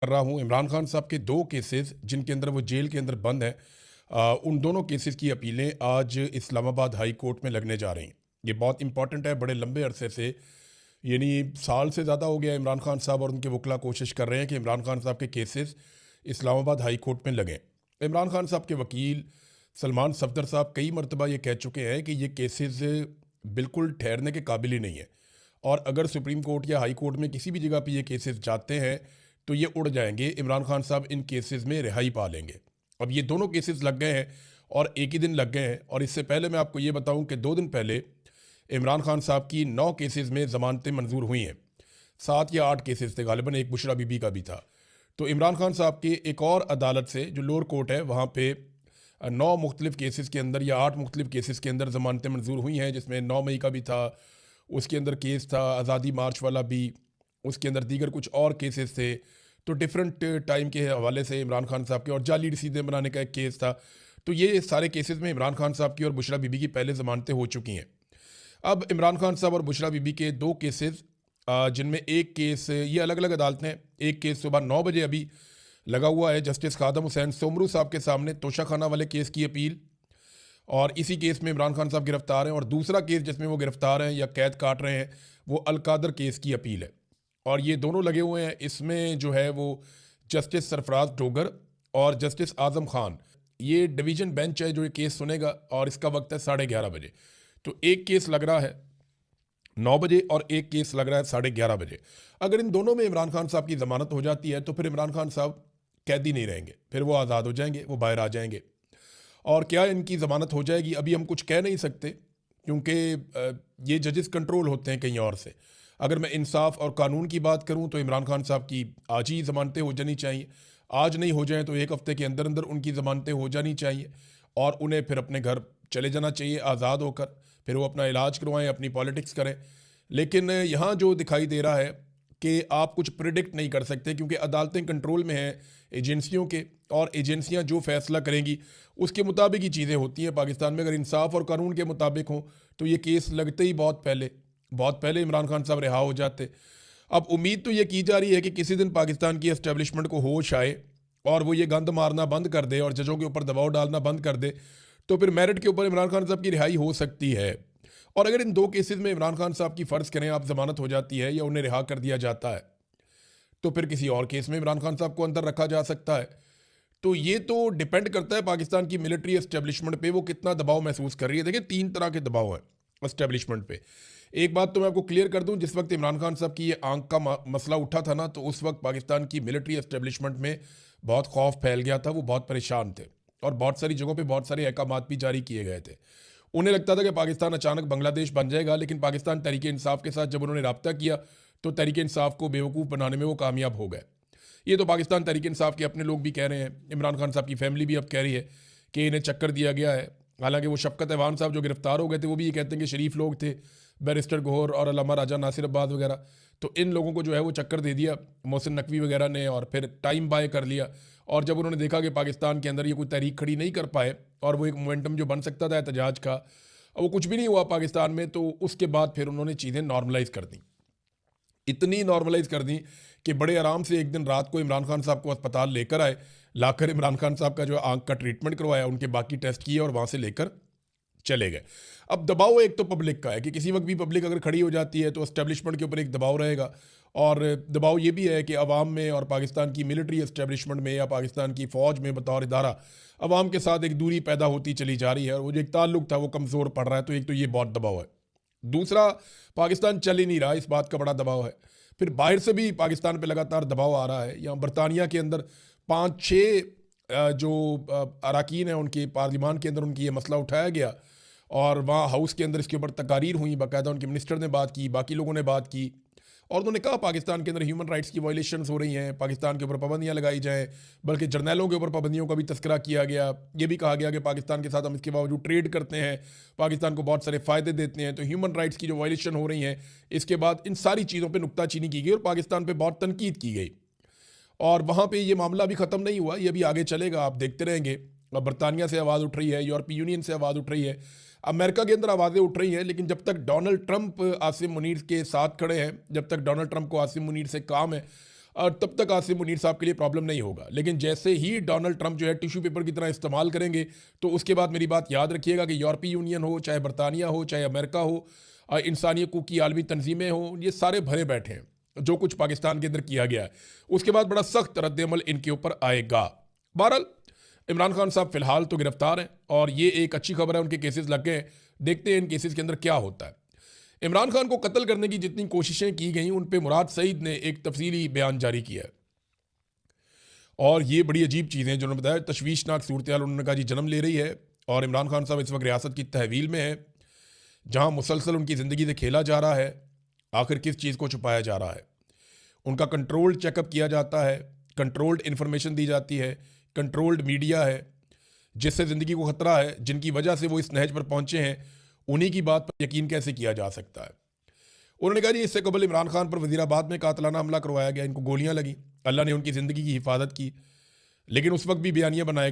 कर रहा हूँ इमरान खान साहब के 2 केसेस जिनके अंदर वो जेल के अंदर बंद हैं। उन दोनों केसेस की अपीलें आज इस्लामाबाद हाई कोर्ट में लगने जा रही हैं। ये बहुत इंपॉर्टेंट है। बड़े लंबे अरसे से, यानी साल से ज़्यादा हो गया, इमरान खान साहब और उनके वकला कोशिश कर रहे हैं कि इमरान खान साहब के केसेस इस्लामाबाद हाई कोर्ट में लगें। इमरान खान साहब के वकील सलमान सफदर साहब कई मरतबा ये कह चुके हैं कि ये केसेस बिल्कुल ठहरने के काबिल ही नहीं है, और अगर सुप्रीम कोर्ट या हाई कोर्ट में किसी भी जगह पे ये केसेस जाते हैं तो ये उड़ जाएंगे। इमरान खान साहब इन केसेस में रिहाई पा लेंगे। अब ये दोनों केसेस लग गए हैं और एक ही दिन लग गए हैं। और इससे पहले मैं आपको ये बताऊं कि 2 दिन पहले इमरान खान साहब की 9 केसेस में ज़मानतें मंजूर हुई हैं। 7 या 8 केसेस थे गालिबन, एक बुशरा बीबी का भी था। तो इमरान खान साहब के एक और अदालत से, जो लोअर कोर्ट है, वहाँ पे 9 मुख्तलिफ केसेस के अंदर या 8 मुख्तलिफ केसेस के अंदर ज़मानतें मंजूर हुई हैं, जिसमें 9 मई का भी था, उसके अंदर केस था आज़ादी मार्च वाला भी, उसके अंदर दीगर कुछ और केसेस थे। तो डिफरेंट टाइम के हवाले से इमरान खान साहब के, और जाली रसीदें बनाने का एक केस था। तो ये सारे केसेस में इमरान खान साहब की और बुशरा बीबी की पहले ज़मानतें हो चुकी हैं। अब इमरान खान साहब और बुशरा बीबी के 2 केसेस, जिनमें एक केस, ये अलग अलग अदालतें हैं। एक केस सुबह 9 बजे अभी लगा हुआ है जस्टिस खादम हुसैन सोमरू साहब के सामने, तोशा खाना वाले केस की अपील, और इसी केस में इमरान खान साहब गिरफ्तार हैं। और दूसरा केस जिसमें वो गिरफ्तार हैं या कैद काट रहे हैं, वो अलकादर केस की अपील है। और ये दोनों लगे हुए हैं। इसमें जो है वो जस्टिस सरफराज डोगर और जस्टिस आजम खान, ये डिवीज़न बेंच है जो ये केस सुनेगा, और इसका वक्त है 11:30 बजे। तो एक केस लग रहा है 9 बजे और एक केस लग रहा है 11:30 बजे। अगर इन दोनों में इमरान खान साहब की ज़मानत हो जाती है तो फिर इमरान खान साहब कैदी नहीं रहेंगे, फिर वो आज़ाद हो जाएंगे, वो बाहर आ जाएंगे। और क्या इनकी ज़मानत हो जाएगी, अभी हम कुछ कह नहीं सकते, क्योंकि ये जजेस कंट्रोल होते हैं कहीं और से। अगर मैं इंसाफ और कानून की बात करूं तो इमरान खान साहब की आज ही ज़मानतें हो जानी चाहिए। आज नहीं हो जाएं तो एक हफ़्ते के अंदर अंदर उनकी ज़मानतें हो जानी चाहिए, और उन्हें फिर अपने घर चले जाना चाहिए आज़ाद होकर। फिर वो अपना इलाज करवाएं, अपनी पॉलिटिक्स करें। लेकिन यहाँ जो दिखाई दे रहा है कि आप कुछ प्रिडिक्ट नहीं कर सकते, क्योंकि अदालतें कंट्रोल में हैं एजेंसियों के, और एजेंसियां जो फैसला करेंगी उसके मुताबिक ही चीज़ें होती हैं पाकिस्तान में। अगर इंसाफ और कानून के मुताबिक हो तो ये केस लगते ही बहुत पहले इमरान खान साहब रिहा हो जाते। अब उम्मीद तो ये की जा रही है कि किसी दिन पाकिस्तान की एस्टेब्लिशमेंट को होश आए और वो ये गंद मारना बंद कर दे और जजों के ऊपर दबाव डालना बंद कर दे, तो फिर मेरिट के ऊपर इमरान खान साहब की रिहाई हो सकती है। और अगर इन 2 केसेस में इमरान खान साहब की फ़र्ज़ करें आप ज़मानत हो जाती है या उन्हें रिहा कर दिया जाता है, तो फिर किसी और केस में इमरान खान साहब को अंदर रखा जा सकता है। तो ये तो डिपेंड करता है पाकिस्तान की मिलिट्री एस्टेब्लिशमेंट पे, वो कितना दबाव महसूस कर रही है। देखिए 3 तरह के दबाव हैं एस्टेब्लिशमेंट पे। एक बात तो मैं आपको क्लियर कर दूं, जिस वक्त इमरान खान साहब की ये आंख का मसला उठा था ना, तो उस वक्त पाकिस्तान की मिलिट्री एस्टेब्लिशमेंट में बहुत खौफ फैल गया था। वो बहुत परेशान थे और बहुत सारी जगहों पे बहुत सारे अहकामात भी जारी किए गए थे। उन्हें लगता था कि पाकिस्तान अचानक बांग्लादेश बन जाएगा, लेकिन पाकिस्तान तहरीक इंसाफ के साथ जब उन्होंने रब्ता किया तो तहरीक इंसाफ को बेवकूफ़ बनाने में वो कामयाब हो गए। ये तो पाकिस्तान तहरीक इंसाफ के अपने लोग भी कह रहे हैं, इमरान खान साहब की फैमिली भी अब कह रही है कि इन्हें चक्कर दिया गया है। हालांकि वो शफकत ऐवान साहब जो गिरफ्तार हो गए थे, वो भी ये कहते हैं कि शरीफ लोग थे, बैरिस्टर गौहर और अल्लामा राजा नासिर अब्बास वगैरह। तो इन लोगों को जो है वो चक्कर दे दिया मोहसिन नकवी वगैरह ने, और फिर टाइम बाय कर लिया। और जब उन्होंने देखा कि पाकिस्तान के अंदर ये कोई तहरीक खड़ी नहीं कर पाए और वो एक मोमेंटम जो बन सकता था एहतजाज का, वो कुछ भी नहीं हुआ पाकिस्तान में, तो उसके बाद फिर उन्होंने चीज़ें नॉर्मलाइज कर दी। इतनी नॉर्मलाइज कर दी कि बड़े आराम से एक दिन रात को इमरान खान साहब को अस्पताल लेकर आए, लाकर इमरान खान साहब का जो आंख का ट्रीटमेंट करवाया, उनके बाकी टेस्ट किए और वहाँ से लेकर चले गए। अब दबाव एक तो पब्लिक का है कि किसी वक्त भी पब्लिक अगर खड़ी हो जाती है तो एस्टेब्लिशमेंट के ऊपर एक दबाव रहेगा। और दबाव ये भी है कि अवाम में और पाकिस्तान की मिलिट्री एस्टेब्लिशमेंट में या पाकिस्तान की फ़ौज में बतौर इदारा अवाम के साथ एक दूरी पैदा होती चली जा रही है, और वो जो एक ताल्लुक था वो कमज़ोर पड़ रहा है। तो एक तो ये बहुत दबाव है। दूसरा, पाकिस्तान चल ही नहीं रहा, इस बात का बड़ा दबाव है। फिर बाहर से भी पाकिस्तान पे लगातार दबाव आ रहा है। यहाँ बरतानिया के अंदर 5-6 जो अरकान हैं उनके पार्लिमान के अंदर उनकी ये मसला उठाया गया, और वहाँ हाउस के अंदर इसके ऊपर तकारीर हुई, बाकायदा उनके मिनिस्टर ने बात की, बाकी लोगों ने बात की, और उन्होंने कहा पाकिस्तान के अंदर ह्यूमन राइट्स की वायलेशंस हो रही हैं, पाकिस्तान के ऊपर पाबंदियां लगाई जाएं। बल्कि जर्नैलों के ऊपर पाबंदियों का भी तस्करा किया गया। ये भी कहा गया कि पाकिस्तान के साथ हम इसके बावजूद ट्रेड करते हैं, पाकिस्तान को बहुत सारे फ़ायदे देते हैं, तो ह्यूमन राइट्स की जो वायलेशन हो रही हैं, इसके बाद इन सारी चीज़ों पर नुक्ताचीनी की गई और पाकिस्तान पर बहुत तनकीद की गई। और वहाँ पे ये मामला अभी ख़त्म नहीं हुआ, ये अभी आगे चलेगा, आप देखते रहेंगे। अब बरतानिया से आवाज़ उठ रही है, यूरोपीय यूनियन से आवाज़ उठ रही है, अमेरिका के अंदर आवाज़ें उठ रही हैं। लेकिन जब तक डोनाल्ड ट्रंप आसिम मुनीर के साथ खड़े हैं, जब तक डोनाल्ड ट्रंप को आसिम मुनीर से काम है, तब तक आसिम मुनीर साहब के लिए प्रॉब्लम नहीं होगा। लेकिन जैसे ही डोनाल्ड ट्रंप जो है टिश्यू पेपर की तरह इस्तेमाल करेंगे, तो उसके बाद मेरी बात याद रखिएगा कि यूरोपीय यूनियन हो, चाहे बरतानिया हो, चाहे अमेरिका हो, इंसानी हकूक़ की आलमी तंजीमें हों, ये सारे भरे बैठे हैं जो कुछ पाकिस्तान के अंदर किया गया है। उसके बाद बड़ा सख्त रद्द-ए-अमल इनके ऊपर आएगा। बहरहाल इमरान खान साहब फिलहाल तो गिरफ्तार हैं और ये एक अच्छी खबर है, उनके केसेस लग गए हैं। देखते हैं इन केसेस के अंदर क्या होता है। इमरान खान को कत्ल करने की जितनी कोशिशें की गई उन पे मुराद सईद ने एक तफसीली बयान जारी किया है और ये बड़ी अजीब चीज़ें जो उन्होंने बताया, तशवीशनाक सूरत हाल उन्होंने कहा जी जन्म ले रही है और इमरान खान साहब इस वक्त रियासत की तहवील में है जहाँ मुसलसल उनकी ज़िंदगी से खेला जा रहा है। आखिर किस चीज़ को छुपाया जा रहा है? उनका कंट्रोल्ड चेकअप किया जाता है, कंट्रोल्ड इन्फॉर्मेशन दी जाती है, कंट्रोल्ड मीडिया है जिससे ज़िंदगी को ख़तरा है, जिनकी वजह से वो इस नहज पर पहुँचे हैं, उन्हीं की बात पर यकीन कैसे किया जा सकता है? उन्होंने कहा जी इससे कबल इमरान खान पर वज़ीराबाद में कातलाना हमला करवाया गया, इनको गोलियां लगी, अल्लाह ने उनकी ज़िंदगी की हिफाजत की, लेकिन उस वक्त भी बयानियाँ बनाए गए।